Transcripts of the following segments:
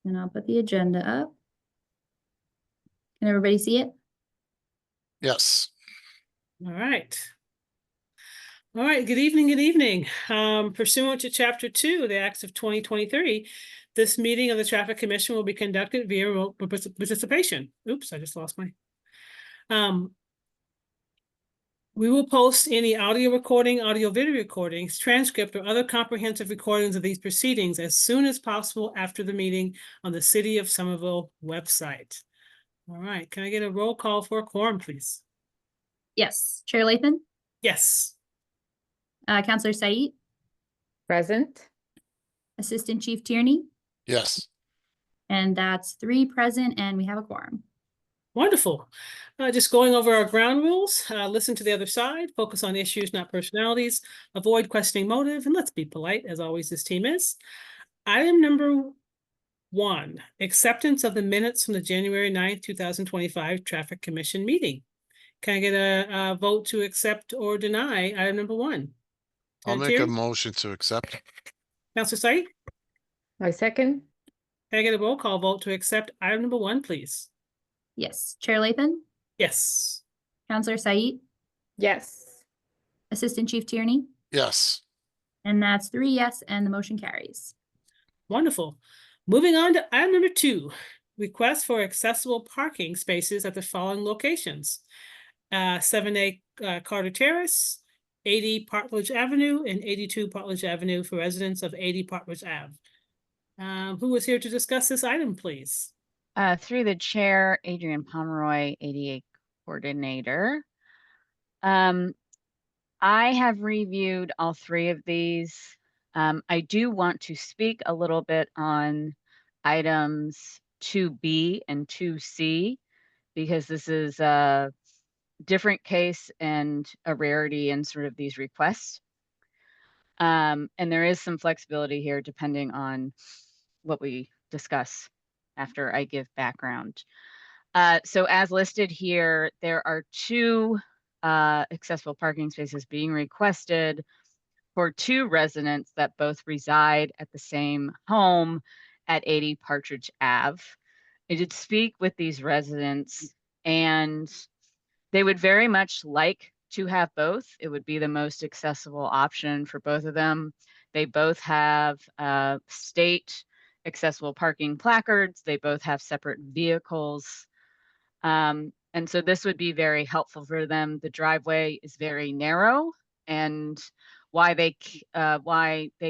And I'll put the agenda up. Can everybody see it? Yes. All right. All right, good evening, good evening. Pursuant to Chapter 2 of the Acts of 2023, this meeting of the Traffic Commission will be conducted via remote participation. Oops, I just lost my. We will post any audio recording, audio video recordings, transcript, or other comprehensive recordings of these proceedings as soon as possible after the meeting on the City of Somerville website. All right, can I get a roll call for a quorum, please? Yes. Chair Lathan? Yes. Counselor Said? Present. Assistant Chief Tierney? Yes. And that's 3 present, and we have a quorum. Wonderful. Just going over our ground rules, listen to the other side, focus on issues, not personalities, avoid questioning motive, and let's be polite, as always this team is. Item number 1, acceptance of the minutes from the January 9th, 2025 Traffic Commission meeting. Can I get a vote to accept or deny item number 1? I'll make a motion to accept. Councilor Said? I second. Can I get a roll call vote to accept item number 1, please? Yes. Chair Lathan? Yes. Counselor Said? Yes. Assistant Chief Tierney? Yes. And that's 3 yes, and the motion carries. Wonderful. Moving on to item number 2, request for accessible parking spaces at the following locations. 7A Carter Terrace, 80 Partridge Avenue, and 82 Partridge Avenue for residents of 80 Partridge Ave. Who is here to discuss this item, please? Through the chair, Adrienne Pomeroy, ADA coordinator. I have reviewed all 3 of these. I do want to speak a little bit on items 2B and 2C, because this is a different case and a rarity in sort of these requests. And there is some flexibility here depending on what we discuss after I give background. So as listed here, there are 2 accessible parking spaces being requested for 2 residents that both reside at the same home at 80 Partridge Ave. I did speak with these residents, and they would very much like to have both. It would be the most accessible option for both of them. They both have state accessible parking placards. They both have separate vehicles. And so this would be very helpful for them. The driveway is very narrow, and why they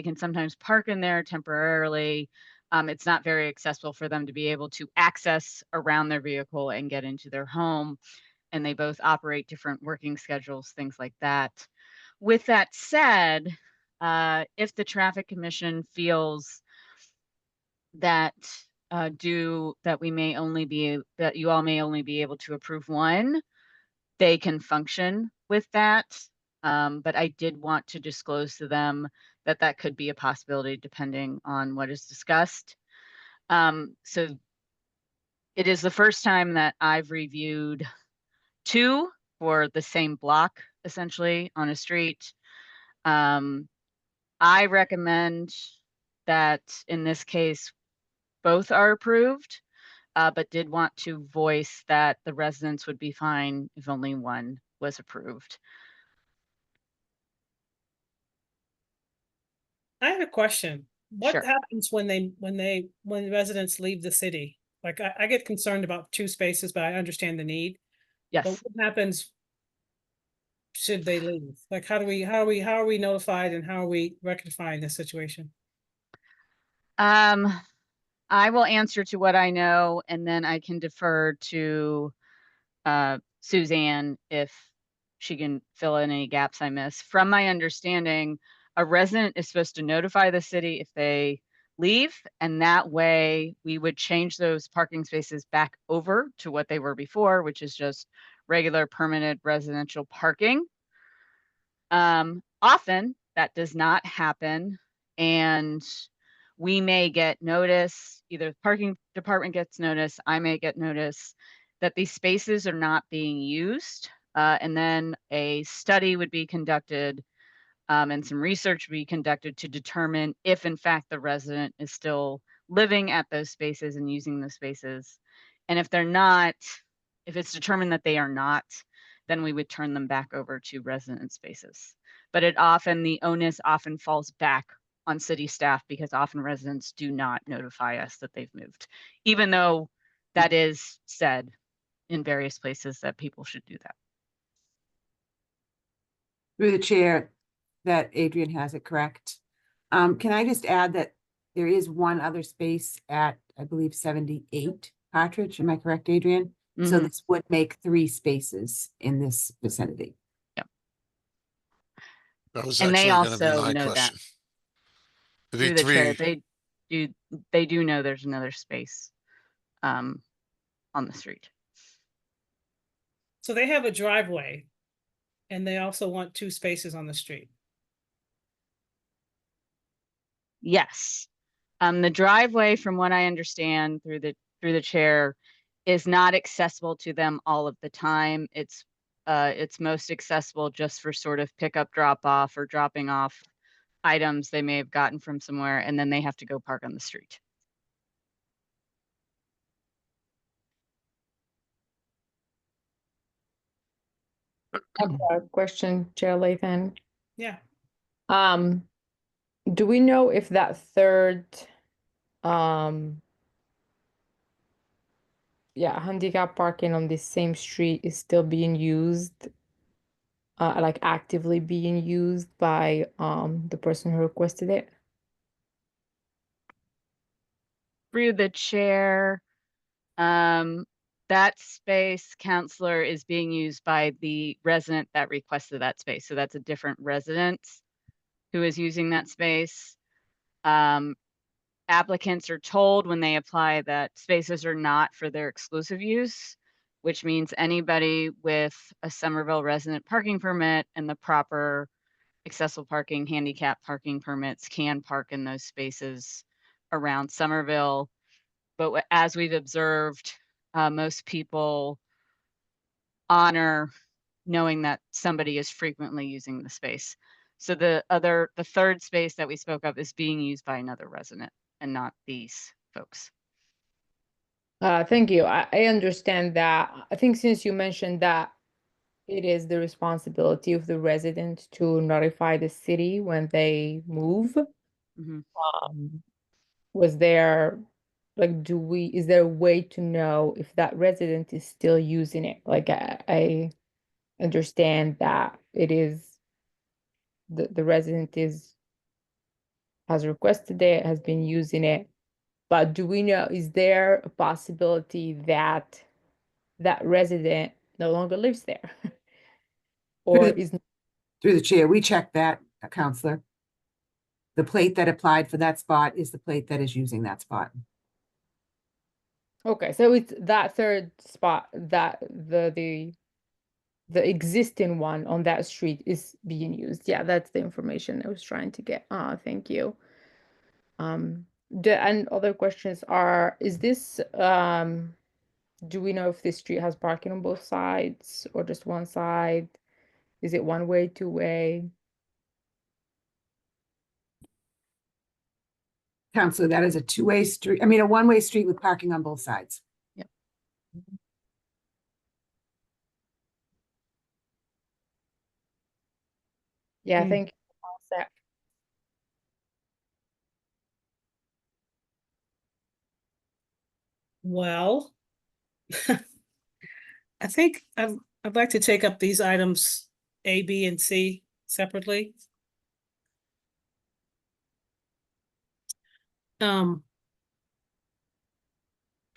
can sometimes park in there temporarily, it's not very accessible for them to be able to access around their vehicle and get into their home. And they both operate different working schedules, things like that. With that said, if the Traffic Commission feels that we may only be that you all may only be able to approve 1, they can function with that. But I did want to disclose to them that that could be a possibility depending on what is discussed. So it is the first time that I've reviewed 2 for the same block, essentially, on a street. I recommend that in this case, both are approved, but did want to voice that the residents would be fine if only 1 was approved. I have a question. What Sure. happens when residents leave the city? Like I get concerned about 2 spaces, but I understand the need. But Yes. what happens should they leave? Like how are we notified, and how are we rectifying this situation? I will answer to what I know, and then I can defer to Suzanne if she can fill in any gaps I miss. From my understanding, a resident is supposed to notify the city if they leave, and that way we would change those parking spaces back over to what they were before, which is just regular permanent residential parking. Often that does not happen, and we may get notice, either the parking department gets notice, I may get notice that these spaces are not being used. And then a study would be conducted and some research would be conducted to determine if in fact the resident is still living at those spaces and using those spaces. And if they're not, if it's determined that they are not, then we would turn them back over to resident spaces. But the onus often falls back on city staff because often residents do not notify us that they've moved, even though that is said in various places that people should do that. Through the chair, that Adrian has it correct. Can I just add that there is one other space at, I believe, 78 Partridge? Am I correct, Adrian? So Mhm. this would make 3 spaces in this vicinity. That was And they actually gonna be also my know that question. It'd be through the chair, 3, they do know there's another space on the street. So they have a driveway and they also want 2 spaces on the street. Yes. The driveway, from what I understand through the chair, is not accessible to them all of the time. It's most accessible just for sort of pickup, drop off, or dropping off items they may have gotten from somewhere, and then they have to go park on the street. Question, Chair Lathan. Yeah. Do we know if that third, handicap parking on this same street is still being used, like actively being used by, the person who requested it? Through the chair, that space, counselor, is being used by the resident that requested that space. So that's a different resident who is using that space. Applicants are told when they apply that spaces are not for their exclusive use, which means anybody with a Somerville resident parking permit and the proper accessible parking, handicap parking permits can park in those spaces around Somerville. But as we've observed, most people honor knowing that somebody is frequently using the space. So the third space that we spoke of is being used by another resident and not these folks. Thank you. I understand that. I think since you mentioned that it is the responsibility of the resident to notify the city when they move. Mhm. Was there, like, is there a way to know if that resident is still using it? Like, I understand that it is, the resident has requested it, has been using it, but do we know, is there a possibility that that resident no longer lives there? Or is, Through the chair, we checked that, Counselor. The plate that applied for that spot is the plate that is using that spot. okay, so it's that third spot that the existing one on that street is being used. Yeah, that's the information I was trying to get. Thank you. And other questions are, is this, do we know if this street has parking on both sides or just one side? Is it one way, two way? Counselor, that is a 2-way street, I mean, a 1-way street with parking on both sides. Yeah, Mm. thank you. All set. Well, I think I'd like to take up these items A, B, and C separately. Can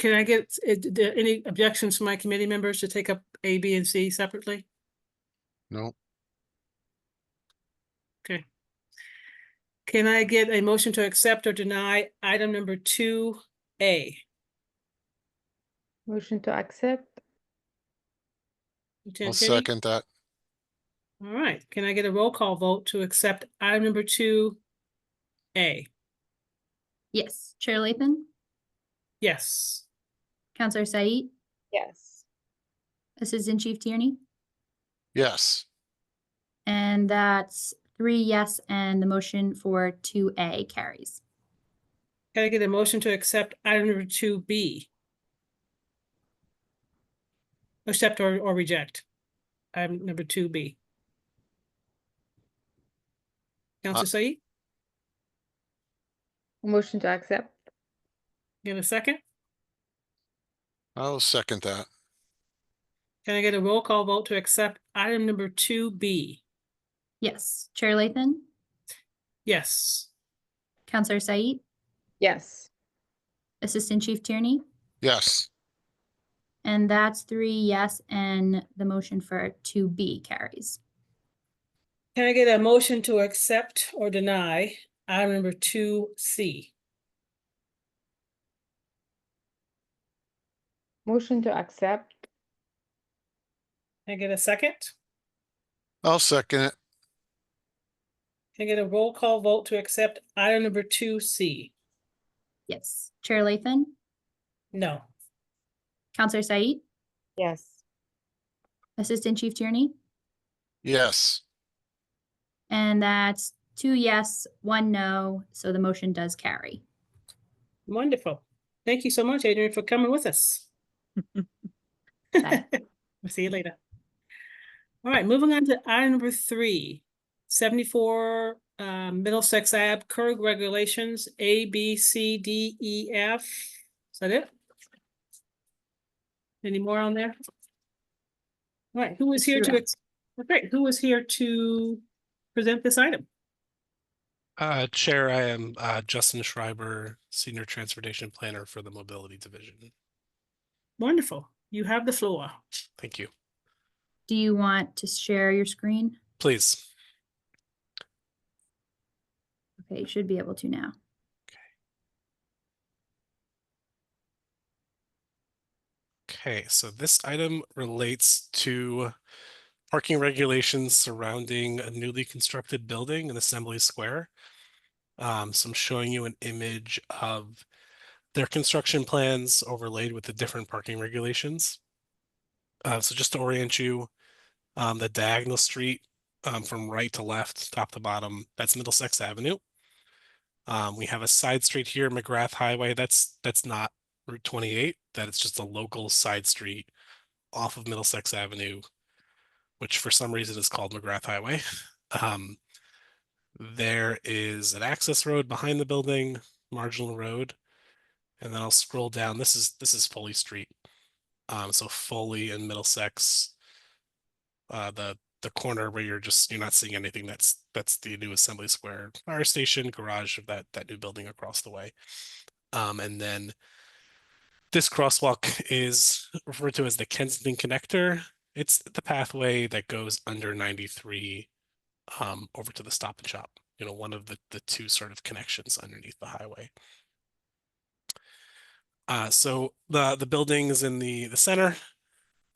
I get any objections from my committee members to take up A, B, and C separately? no, Okay. Can I get a motion to accept or deny item number 2A? Motion to accept? I'll Lieutenant Teddy? second that. All right, can I get a roll call vote to accept item number 2A? Yes. Chair Lathan, Yes. Counselor Said, Yes. Assistant Chief Tierney, Yes, and that's 3 yes, and the motion for 2A carries. Can I get a motion to accept item number 2B? Accept or reject? Item number 2B. Counselor Said, Motion to accept? get a second? I'll second that. Can I get a roll call vote to accept item number 2B? Yes. Chair Lathan, Yes. Counselor Said, Yes. Assistant Chief Tierney, Yes, and that's 3 yes, and the motion for 2B carries. Can I get a motion to accept or deny item number 2C? Motion to accept? Can I get a second? I'll second it. Can I get a roll call vote to accept item number 2C? Yes. Chair Lathan, No. Counselor Said, Yes. Assistant Chief Tierney, Yes, and that's 2 yes, 1 no, so the motion does carry. Wonderful. Thank you so much, Adrian, for coming with us. Bye. We'll see you later. All right, moving on to item number 3, 74 Middlesex Ave curb regulations, A, B, C, D, E, F. Is that it? Any more on there? All right, who is here to, okay, who is here to present this item? Chair, I am Justin Schreiber, Senior Transportation Planner for the Mobility Division. Wonderful. You have the floor. Thank you. Do you want to share your screen? Please. Okay, you should be able to now. Okay, so this item relates to parking regulations surrounding a newly constructed building in Assembly Square. So I'm showing you an image of their construction plans overlaid with the different parking regulations. So just to orient you, the diagonal street from right to left, top to bottom, that's Middlesex Avenue. We have a side street here, McGrath Highway. That's not Route 28. That is just a local side street off of Middlesex Avenue, which for some reason is called McGrath Highway. There is an access road behind the building, marginal road, and then I'll scroll down. This is Foley Street. So Foley and Middlesex, the corner where you're not seeing anything. That's the new Assembly Square fire station garage of that new building across the way. And then this crosswalk is referred to as the Kensington Connector. It's the pathway that goes under 93 over to the Stop and Shop. One of the two sort of connections underneath the highway. So the building is in the center.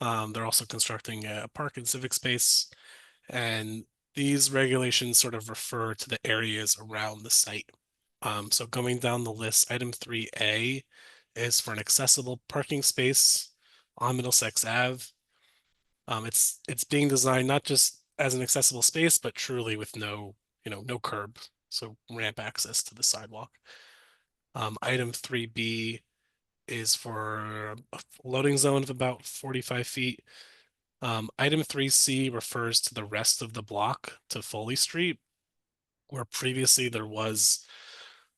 They're also constructing a park and civic space, and these regulations sort of refer to the areas around the site. So going down the list, item 3A is for an accessible parking space on Middlesex Ave. It's being designed not just as an accessible space, but truly with no curb, so ramp access to the sidewalk. Item 3B is for a loading zone of about 45 feet. Item 3C refers to the rest of the block to Foley Street, where previously there was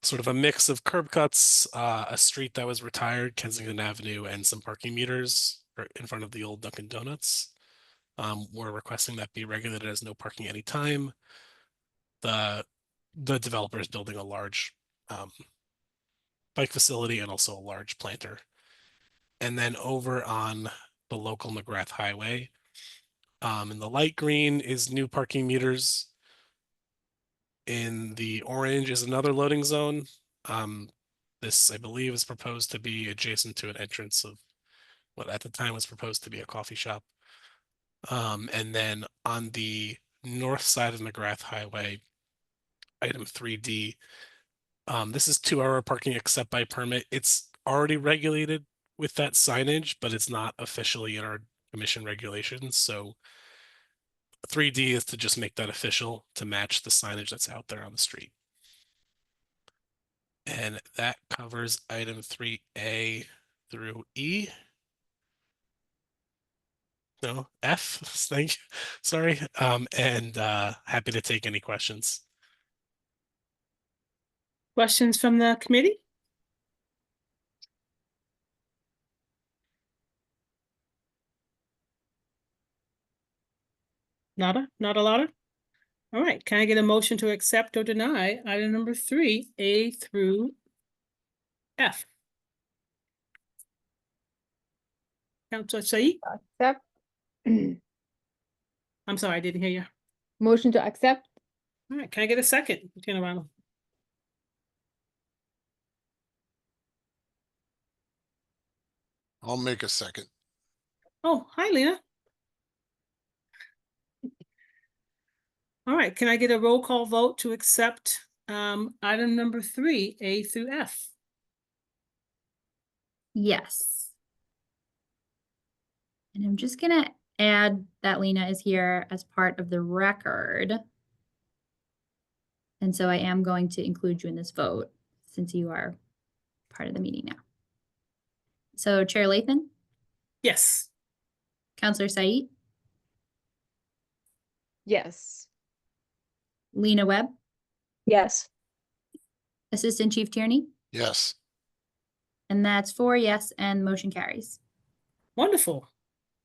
sort of a mix of curb cuts, a street that was retired, Kensington Avenue, and some parking meters in front of the old Dunkin' Donuts. We're requesting that be regulated as no parking anytime. The developer is building a large bike facility and also a large planter. And then over on the local McGrath Highway, in the light green is new parking meters. In the orange is another loading zone. This, I believe, is proposed to be adjacent to an entrance of what at the time was proposed to be a coffee shop. And then on the north side of McGrath Highway, item 3D, this is 2-hour parking except by permit. It's already regulated with that signage, but it's not officially in our commission regulations. So 3D is to just make that official to match the signage that's out there on the street. And that covers item 3A through E. No, F, thank you, sorry. And happy to take any questions. Questions from the committee? Nada, not a lot. All right, can I get a motion to accept or deny item number 3A through F? Councilor Said? Accept. I'm sorry, I didn't hear you. Motion to accept. All right, can I get a second? Tina Ronald? I'll make a second. Oh, hi, Lena. All right, can I get a roll call vote to accept item number 3A through F? Yes. And I'm just gonna add that Lena is here as part of the record. And so I am going to include you in this vote since you are part of the meeting now. So Chair Lathan, Yes. Counselor Said, Yes. Lena Webb, Yes. Assistant Chief Tierney, Yes. and that's 4 yes and the motion carries. Wonderful.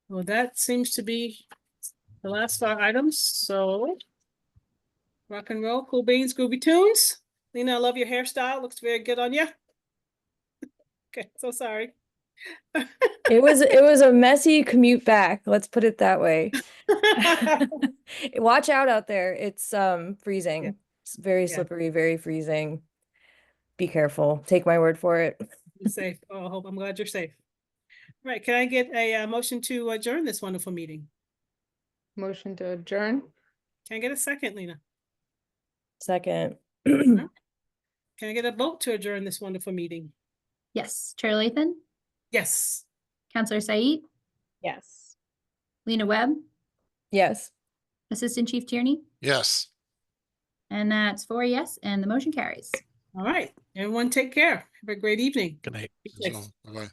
Well, that seems to be the last 5 items, so rock and roll, cool beans, groovy tunes. Lena, I love your hairstyle. Looks very good on you. Okay, so sorry. It was a messy commute back. Let's put it that way. Watch out there. It's freezing. Yeah. It's very Yeah. slippery, very freezing. Be careful. Take my word for it. Be safe. Oh, I'm glad you're safe. Right, can I get a motion to adjourn this wonderful meeting? Motion to adjourn. Can I get a second, Lena? Second. Can I get a vote to adjourn this wonderful meeting? Yes, Chair Lathan, Yes. Counselor Said, Yes. Lena Webb, Yes. Assistant Chief Tierney, Yes. and that's 4 yes and the motion carries. All right, everyone take care. Have a great evening. Good night. Be safe. So, bye-bye.